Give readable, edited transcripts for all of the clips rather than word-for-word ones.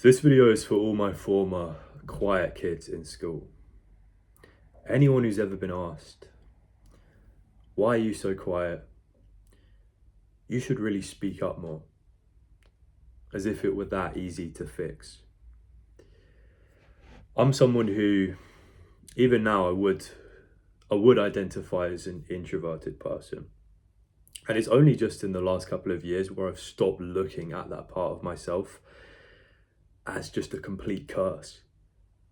So this video is for all my former quiet kids in school. Anyone who's ever been asked, why are you so quiet? You should really speak up more. As if it were that easy to fix. I'm someone who, even now, I would identify as an introverted person. And it's only just in the last couple of years where I've stopped looking at that part of myself as just a complete curse,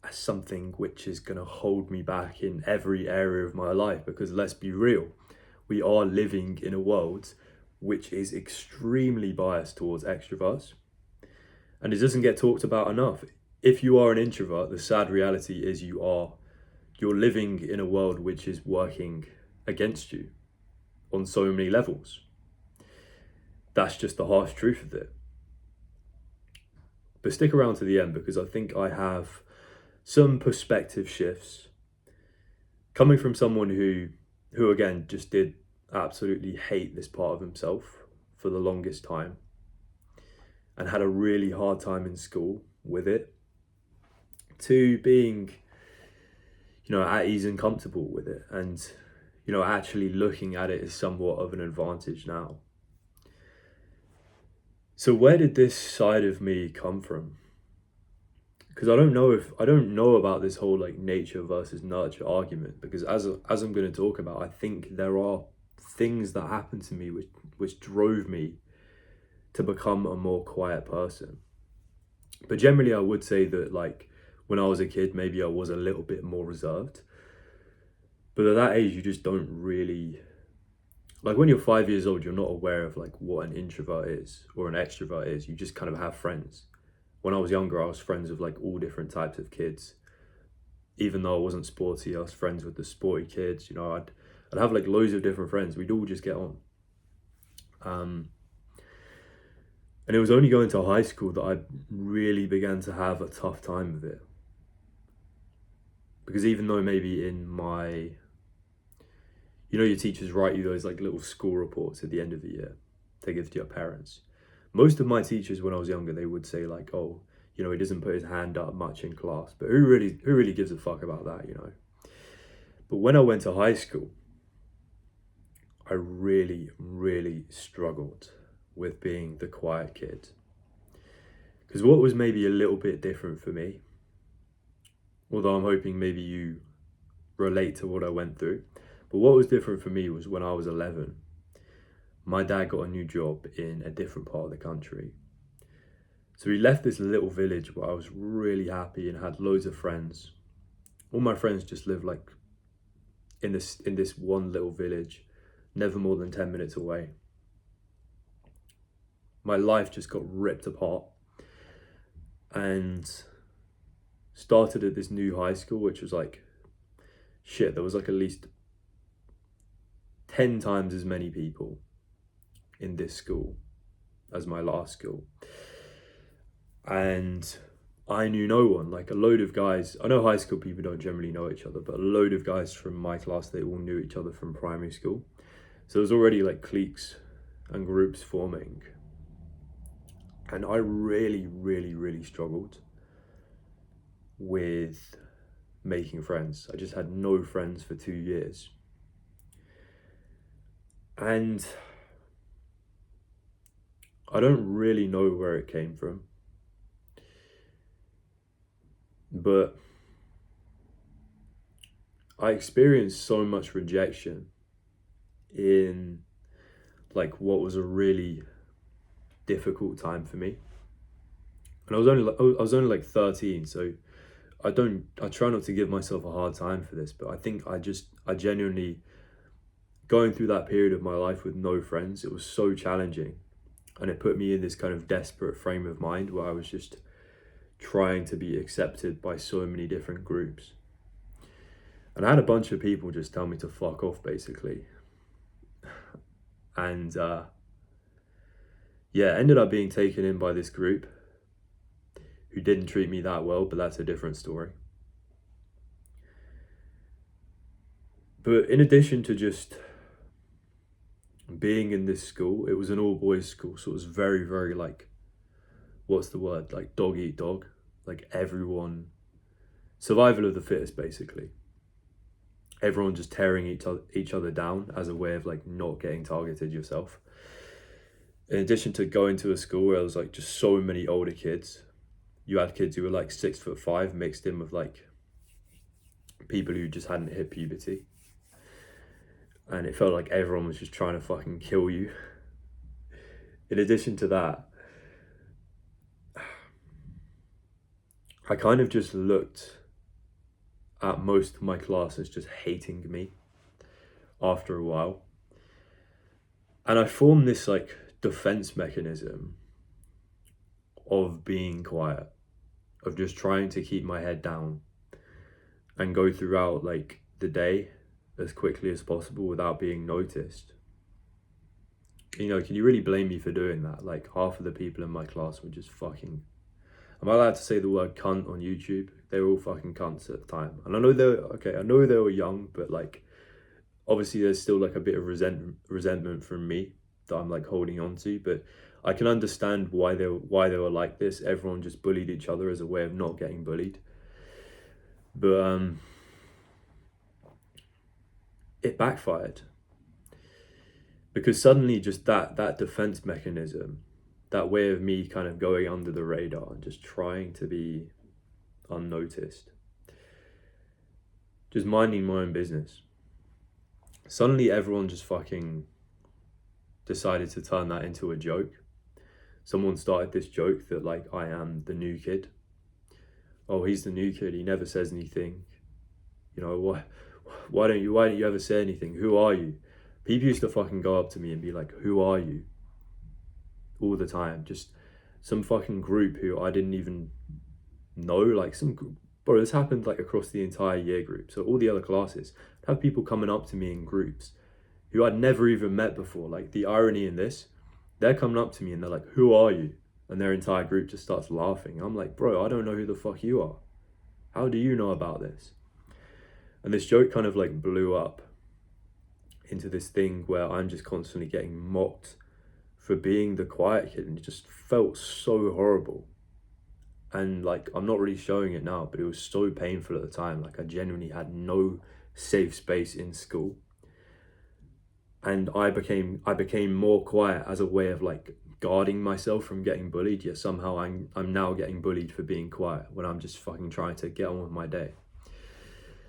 as something which is going to hold me back in every area of my life. Because let's be real, we are living in a world which is extremely biased towards extroverts, and it doesn't get talked about enough. If you are an introvert, the sad reality is you're living in a world which is working against you on so many levels. That's just the harsh truth of it. But stick around to the end, because I think I have some perspective shifts coming from someone who again just did absolutely hate this part of himself for the longest time and had a really hard time in school with it, to being at ease and comfortable with it, and actually looking at it as somewhat of an advantage now. So where did this side of me come from? Because I don't know about this whole nature versus nurture argument, because as I'm going to talk about, I think there are things that happened to me which drove me to become a more quiet person. But generally I would say that when I was a kid, maybe I was a little bit more reserved. But at that age, you just don't really, when you're 5 years old, you're not aware of what an introvert is or an extrovert is. You just kind of have friends. When I was younger, I was friends with all different types of kids. Even though I wasn't sporty, I was friends with the sporty kids. I'd have loads of different friends. We'd all just get on. And it was only going to high school that I really began to have a tough time with it. Because even though maybe in my, your teachers write you those little school reports at the end of the year, they give to your parents. Most of my teachers when I was younger, they would say oh, he doesn't put his hand up much in class. But who really gives a fuck about that, But when I went to high school, I really, really struggled with being the quiet kid. Because what was maybe a little bit different for me, although I'm hoping maybe you relate to what I went through, but what was different for me was when I was 11, my dad got a new job in a different part of the country. So we left this little village where I was really happy and had loads of friends. All my friends just lived in this one little village, never more than 10 minutes away. My life just got ripped apart and started at this new high school, which was there was at least 10 times as many people in this school as my last school. And I knew no one. A load of guys, I know high school people don't generally know each other, but a load of guys from my class, they all knew each other from primary school. So there was already cliques and groups forming. And I really, really, really struggled with making friends. I just had no friends for 2 years. And I don't really know where it came from. But I experienced so much rejection in what was a really difficult time for me. And I was only 13, so I try not to give myself a hard time for this, but I think I genuinely, going through that period of my life with no friends, it was so challenging. And it put me in this kind of desperate frame of mind where I was just trying to be accepted by so many different groups. And I had a bunch of people just tell me to fuck off, basically. And ended up being taken in by this group who didn't treat me that well, but that's a different story. But in addition to just being in this school, it was an all boys school, so it was very, very what's the word, like dog eat dog, like everyone, survival of the fittest basically. Everyone just tearing each other down as a way of like not getting targeted yourself. In addition to going to a school where there was like just so many older kids, you had kids who were like 6'5" mixed in with like people who just hadn't hit puberty. And it felt like everyone was just trying to fucking kill you. In addition to that, I kind of just looked at most of my class as just hating me after a while. And I formed this like defense mechanism of being quiet, of just trying to keep my head down and go throughout like the day as quickly as possible without being noticed. You know, can you really blame me for doing that? Like half of the people in my class were just fucking, am I allowed to say the word cunt on YouTube? They were all fucking cunts at the time. And I know they were young, but like obviously there's still like a bit of resentment from me that I'm like holding on to, but I can understand why they were like this. Everyone just bullied each other as a way of not getting bullied. But it backfired. Because suddenly just that defense mechanism, that way of me kind of going under the radar and just trying to be unnoticed, just minding my own business. Suddenly everyone just fucking decided to turn that into a joke. Someone started this joke that like I am the new kid. Oh, he's the new kid, he never says anything. You know, why don't you ever say anything? Who are you? People used to fucking go up to me and be like, who are you? All the time. Just some fucking group who I didn't even know, like bro, this happened like across the entire year group. So all the other classes have people coming up to me in groups who I'd never even met before. Like the irony in this, they're coming up to me and they're like, who are you? And their entire group just starts laughing. I'm like, bro, I don't know who the fuck you are. How do you know about this? And this joke kind of like blew up into this thing where I'm just constantly getting mocked for being the quiet kid, and it just felt so horrible. And like, I'm not really showing it now, but it was so painful at the time. Like I genuinely had no safe space in school. And I became more quiet as a way of like guarding myself from getting bullied, yet somehow I'm now getting bullied for being quiet when I'm just fucking trying to get on with my day.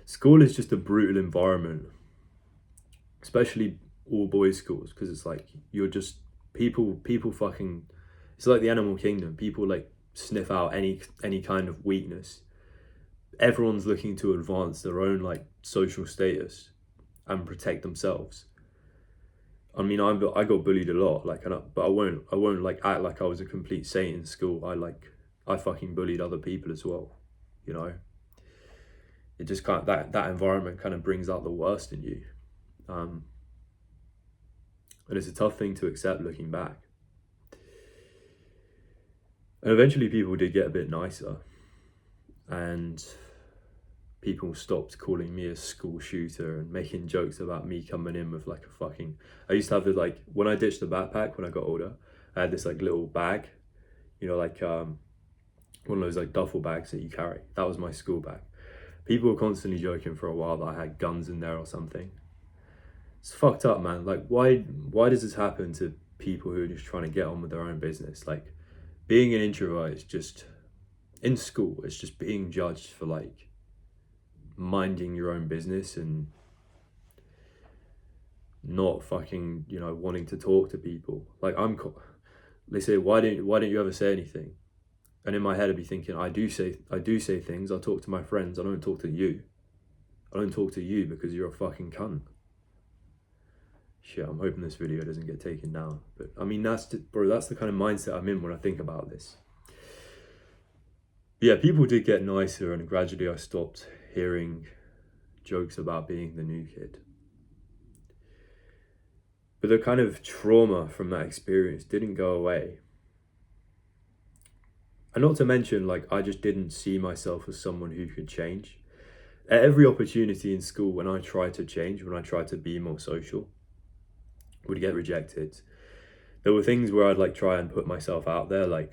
School is just a brutal environment, especially all boys schools, because it's like you're just people fucking, it's like the animal kingdom. People like sniff out any kind of weakness. Everyone's looking to advance their own like social status and protect themselves. I mean, I got bullied a lot, like, but I won't like act like I was a complete saint in school. I fucking bullied other people as well, you know. It just kind of, that environment kind of brings out the worst in you, and it's a tough thing to accept looking back. And eventually, people did get a bit nicer, and people stopped calling me a school shooter and making jokes about me coming in with like a fucking, I used to have this like, when I ditched the backpack when I got older, I had this like little bag, you know, like one of those like duffel bags that you carry. That was my school bag. People were constantly joking for a while that I had guns in there or something. It's fucked up, man. Like why does this happen to people who are just trying to get on with their own business? Like being an introvert is just, in school, it's just being judged for like minding your own business and not fucking, you know, wanting to talk to people. Like they say, why don't you ever say anything? And in my head I'd be thinking, I do say things. I talk to my friends. I don't talk to you. I don't talk to you because you're a fucking cunt. Shit, I'm hoping this video doesn't get taken down. But I mean, that's the kind of mindset I'm in when I think about this. Yeah, people did get nicer, and gradually I stopped hearing jokes about being the new kid. But the kind of trauma from that experience didn't go away. And not to mention, like, I just didn't see myself as someone who could change. At every opportunity in school, when I tried to change, when I tried to be more social, would get rejected. There were things where I'd like try and put myself out there, like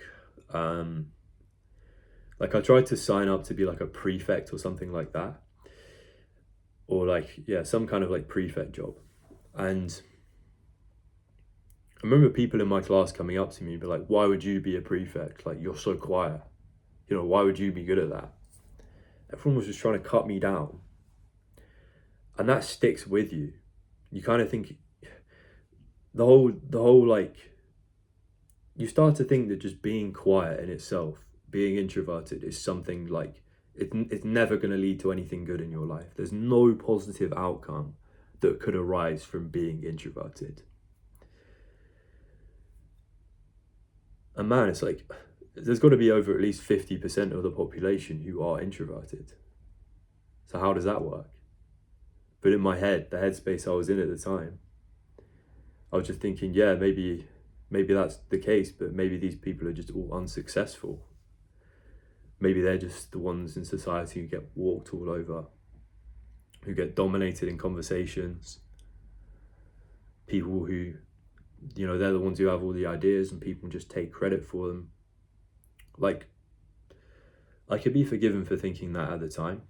Like I tried to sign up to be like a prefect or something like that, or like, yeah, some kind of like prefect job. And I remember people in my class coming up to me and be like, why would you be a prefect? Like, you're so quiet. You know, why would you be good at that? Everyone was just trying to cut me down. And that sticks with you. You kind of think the whole like, you start to think that just being quiet in itself, being introverted, is something like, it's never going to lead to anything good in your life. There's no positive outcome that could arise from being introverted. And man, it's like, there's got to be over at least 50% of the population who are introverted. So how does that work? But in my head, the headspace I was in at the time, I was just thinking, yeah, maybe that's the case, but maybe these people are just all unsuccessful. Maybe they're just the ones in society who get walked all over, who get dominated in conversations. People who, you know, they're the ones who have all the ideas and people just take credit for them. Like, I could be forgiven for thinking that at the time.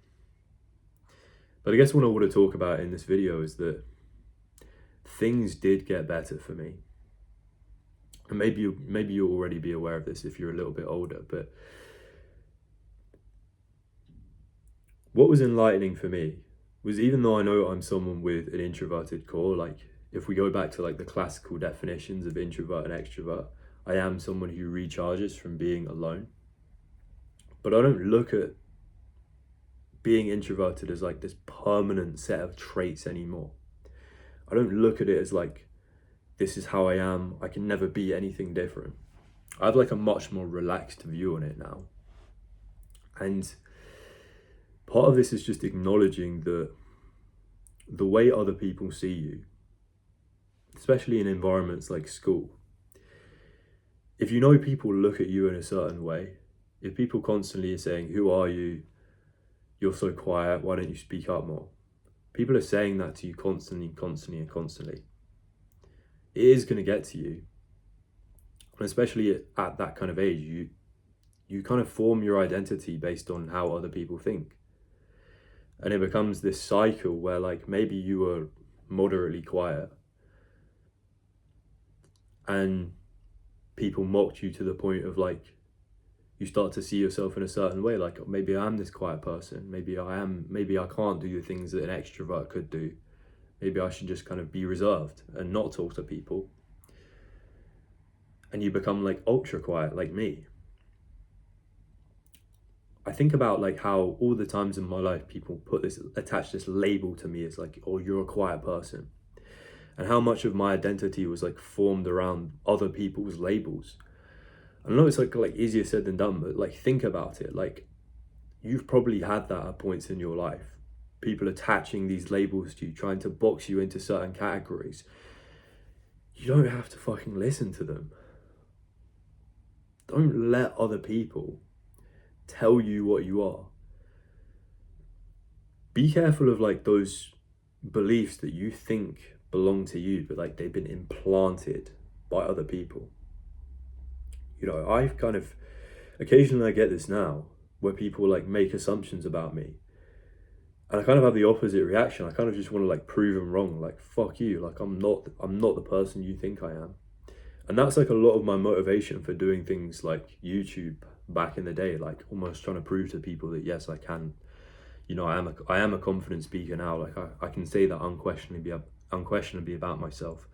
But I guess what I want to talk about in this video is that things did get better for me. And maybe you'll already be aware of this if you're a little bit older, but what was enlightening for me was, even though I know I'm someone with an introverted core, like if we go back to like the classical definitions of introvert and extrovert, I am someone who recharges from being alone. But I don't look at being introverted as like this permanent set of traits anymore. I don't look at it as like, this is how I am, I can never be anything different. I have like a much more relaxed view on it now. And part of this is just acknowledging that the way other people see you, especially in environments like school, if you know people look at you in a certain way, if people constantly are saying, who are you? You're so quiet, why don't you speak up more? People are saying that to you constantly. It is going to get to you. And especially at that kind of age, you kind of form your identity based on how other people think. And it becomes this cycle where like maybe you were moderately quiet and people mocked you to the point of like, you start to see yourself in a certain way, like maybe I am this quiet person, maybe I can't do the things that an extrovert could do. Maybe I should just kind of be reserved and not talk to people. And you become like ultra quiet, like me. I think about like how all the times in my life people attach this label to me as like, oh, you're a quiet person. And how much of my identity was like formed around other people's labels. I know it's like easier said than done, but like think about it. Like you've probably had that at points in your life. People attaching these labels to you, trying to box you into certain categories. You don't have to fucking listen to them. Don't let other people tell you what you are. Be careful of like those beliefs that you think belong to you, but like they've been implanted by other people. You know, I've kind of, occasionally I get this now, where people like make assumptions about me. And I kind of have the opposite reaction. I kind of just want to like prove them wrong. Like, fuck you. Like, I'm not the person you think I am. And that's like a lot of my motivation for doing things like YouTube back in the day, like almost trying to prove to people that yes, I can, you know, I am a confident speaker now. Like I can say that unquestionably about myself.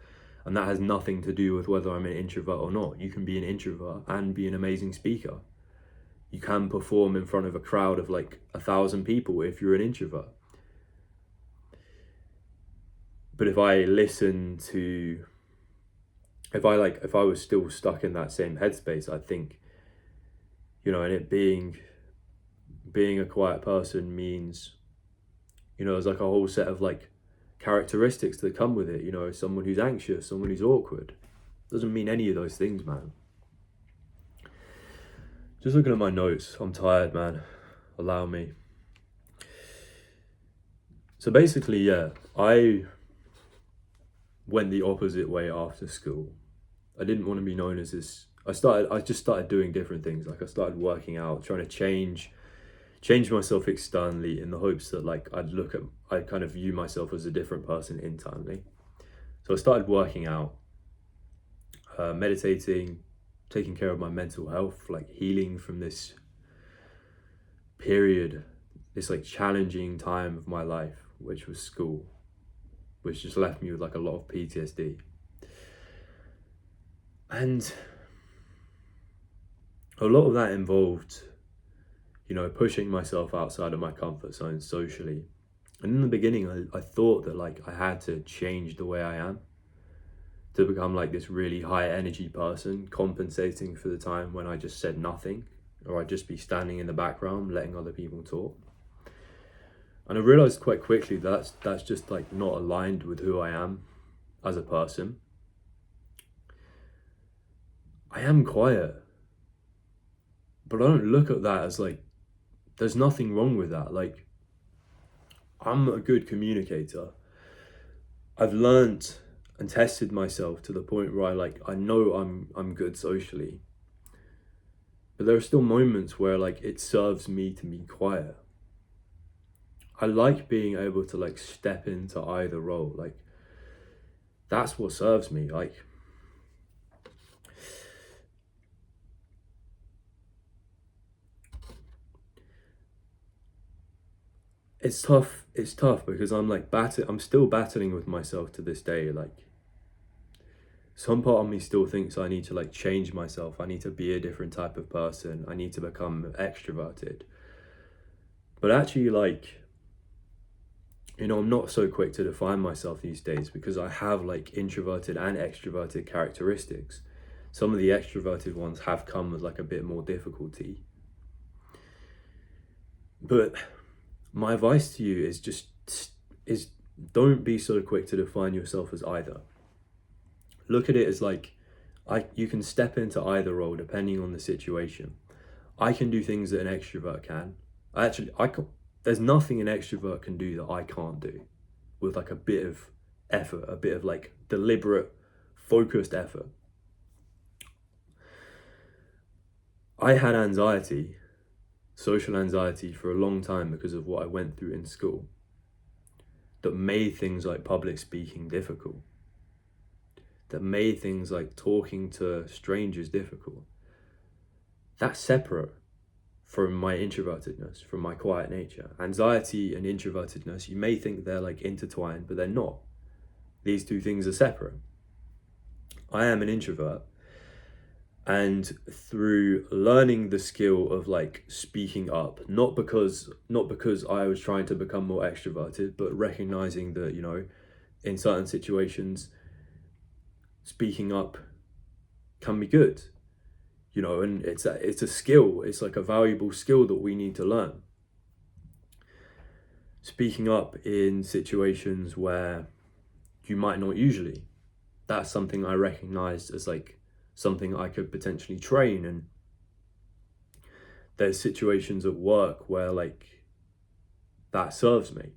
And that has nothing to do with whether I'm an introvert or not. You can be an introvert and be an amazing speaker. You can perform in front of a crowd of like 1,000 people if you're an introvert. But if I was still stuck in that same headspace, I think, you know, and it being a quiet person means, you know, there's like a whole set of like characteristics that come with it. You know, someone who's anxious, someone who's awkward. Doesn't mean any of those things, man. Just looking at my notes, I'm tired, man. Allow me. So basically, yeah, I went the opposite way after school. I didn't want to be known as this I just started doing different things. Like I started working out, trying to change myself externally in the hopes that like I kind of view myself as a different person internally. So I started working out, meditating, taking care of my mental health, like healing from this period, this like challenging time of my life, which was school, which just left me with like a lot of PTSD. And a lot of that involved, pushing myself outside of my comfort zone socially. And in the beginning, I thought that like I had to change the way I am to become like this really high energy person, compensating for the time when I just said nothing, or I'd just be standing in the background letting other people talk. And I realized quite quickly that's just like not aligned with who I am as a person. I am quiet, but I don't look at that as like, there's nothing wrong with that. Like, I'm a good communicator. I've learned and tested myself to the point where I know I'm good socially. But there are still moments where like it serves me to be quiet. I like being able to like step into either role. Like that's what serves me. Like it's tough because I'm still battling with myself to this day. Like some part of me still thinks I need to like change myself. I need to be a different type of person. I need to become extroverted. But actually like, I'm not so quick to define myself these days because I have like introverted and extroverted characteristics. Some of the extroverted ones have come with like a bit more difficulty. But my advice to you is don't be so quick to define yourself as either. Look at it as like you can step into either role depending on the situation. I can do things that an extrovert can. There's nothing an extrovert can do that I can't do with like a bit of effort, a bit of like deliberate, focused effort. I had anxiety, social anxiety for a long time because of what I went through in school that made things like public speaking difficult, that made things like talking to strangers difficult. That's separate from my introvertedness, from my quiet nature. Anxiety and introvertedness, you may think they're like intertwined, but they're not. These two things are separate. I am an introvert, and through learning the skill of like speaking up, not because I was trying to become more extroverted, but recognizing that, in certain situations, speaking up can be good. And it's a skill. It's like a valuable skill that we need to learn. Speaking up in situations where you might not usually. That's something I recognized as like something I could potentially train. And there's situations at work where like that serves me.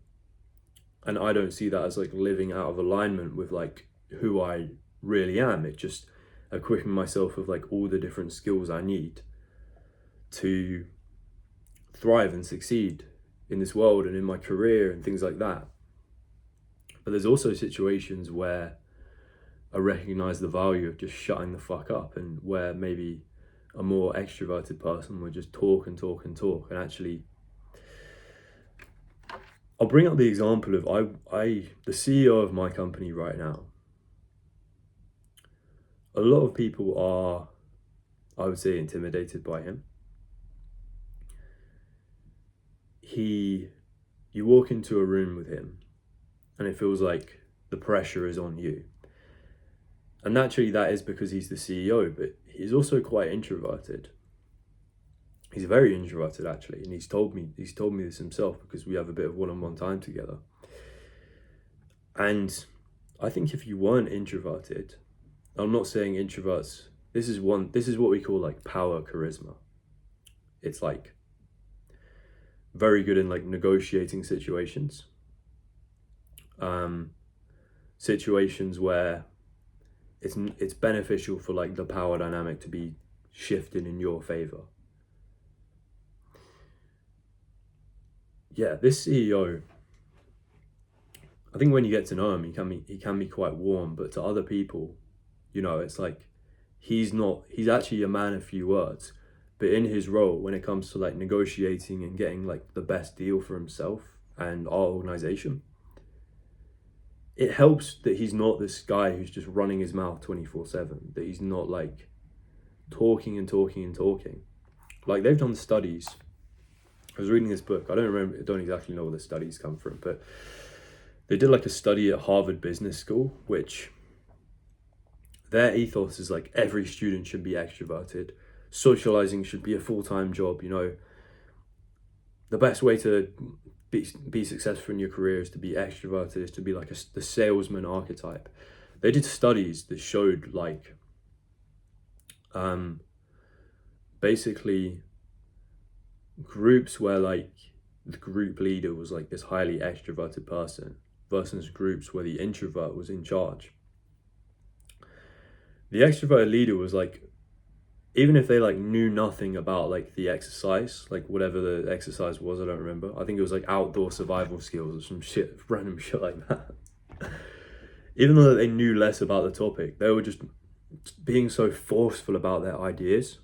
And I don't see that as like living out of alignment with like who I really am. It just equipping myself with like all the different skills I need to thrive and succeed in this world and in my career and things like that. But there's also situations where I recognize the value of just shutting the fuck up, and where maybe a more extroverted person would just talk and talk and talk. And actually, I'll bring up the example of the CEO of my company right now. A lot of people are, I would say, intimidated by him. You walk into a room with him and it feels like the pressure is on you. And naturally that is because he's the CEO, but he's also quite introverted. He's very introverted actually, and he's told me this himself because we have a bit of one-on-one time together. And I think if you weren't introverted, I'm not saying introverts, this is what we call like power charisma. It's like very good in like negotiating situations. Situations where it's beneficial for like the power dynamic to be shifted in your favor. Yeah, this CEO, I think when you get to know him, he can be quite warm, but to other people, you know, it's like he's actually a man of few words, but in his role, when it comes to like negotiating and getting like the best deal for himself and our organization, it helps that he's not this guy who's just running his mouth 24/7, that he's not like talking and talking and talking. Like they've done studies. I was reading this book. I don't exactly know where the studies come from, but they did like a study at Harvard Business School, which their ethos is like every student should be extroverted. Socializing should be a full-time job. You know, the best way to be successful in your career is to be extroverted, is to be like the salesman archetype. They did studies that showed like basically groups where like the group leader was like this highly extroverted person versus groups where the introvert was in charge. The extroverted leader was like, even if they like knew nothing about like the exercise, like whatever the exercise was, I don't remember. I think it was like outdoor survival skills or some shit, random shit like that. Even though they knew less about the topic, they were just being so forceful about their ideas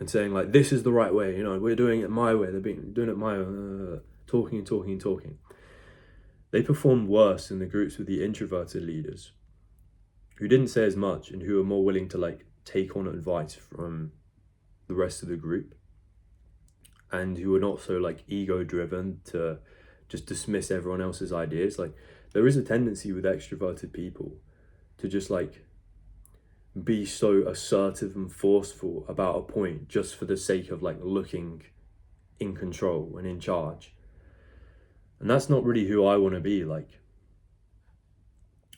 and saying like, this is the right way, you know, we're doing it my way. They're doing it my way, talking and talking and talking. They performed worse in the groups with the introverted leaders who didn't say as much and who were more willing to like take on advice from the rest of the group, and who were not so like ego driven to just dismiss everyone else's ideas. Like there is a tendency with extroverted people to just like be so assertive and forceful about a point just for the sake of like looking in control and in charge. And that's not really who I want to be. Like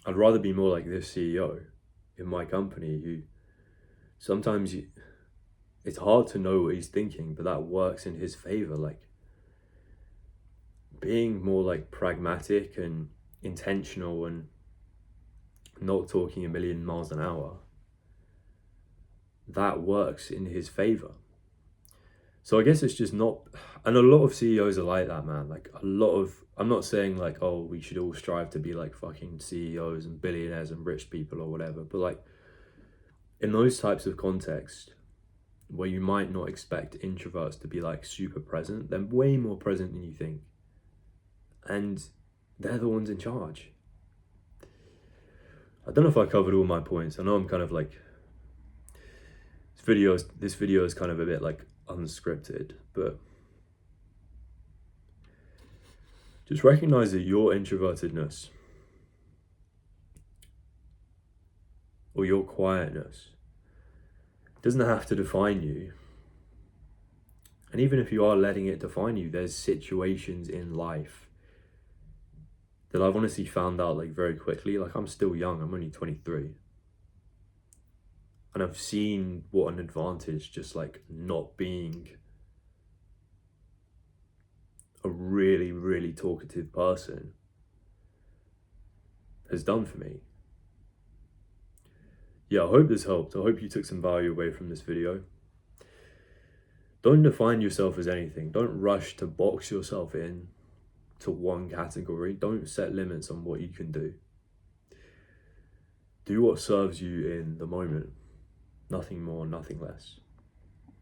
I'd rather be more like this CEO in my company who sometimes it's hard to know what he's thinking, but that works in his favor. Like being more like pragmatic and intentional and not talking a million miles an hour, that works in his favor. So I guess it's just not, and a lot of CEOs are like that, man. Like I'm not saying like, oh, we should all strive to be like fucking CEOs and billionaires and rich people or whatever, but like in those types of contexts where you might not expect introverts to be like super present, they're way more present than you think. And they're the ones in charge. I don't know if I covered all my points. I know I'm kind of like, this video is kind of a bit like unscripted, but just recognize that your introvertedness or your quietness doesn't have to define you. And even if you are letting it define you, there's situations in life that I've honestly found out like very quickly. Like I'm still young, I'm only 23. And I've seen what an advantage just like not being a really, really talkative person has done for me. Yeah, I hope this helped. I hope you took some value away from this video. Don't define yourself as anything. Don't rush to box yourself in to one category. Don't set limits on what you can do. Do what serves you in the moment. Nothing more, nothing less.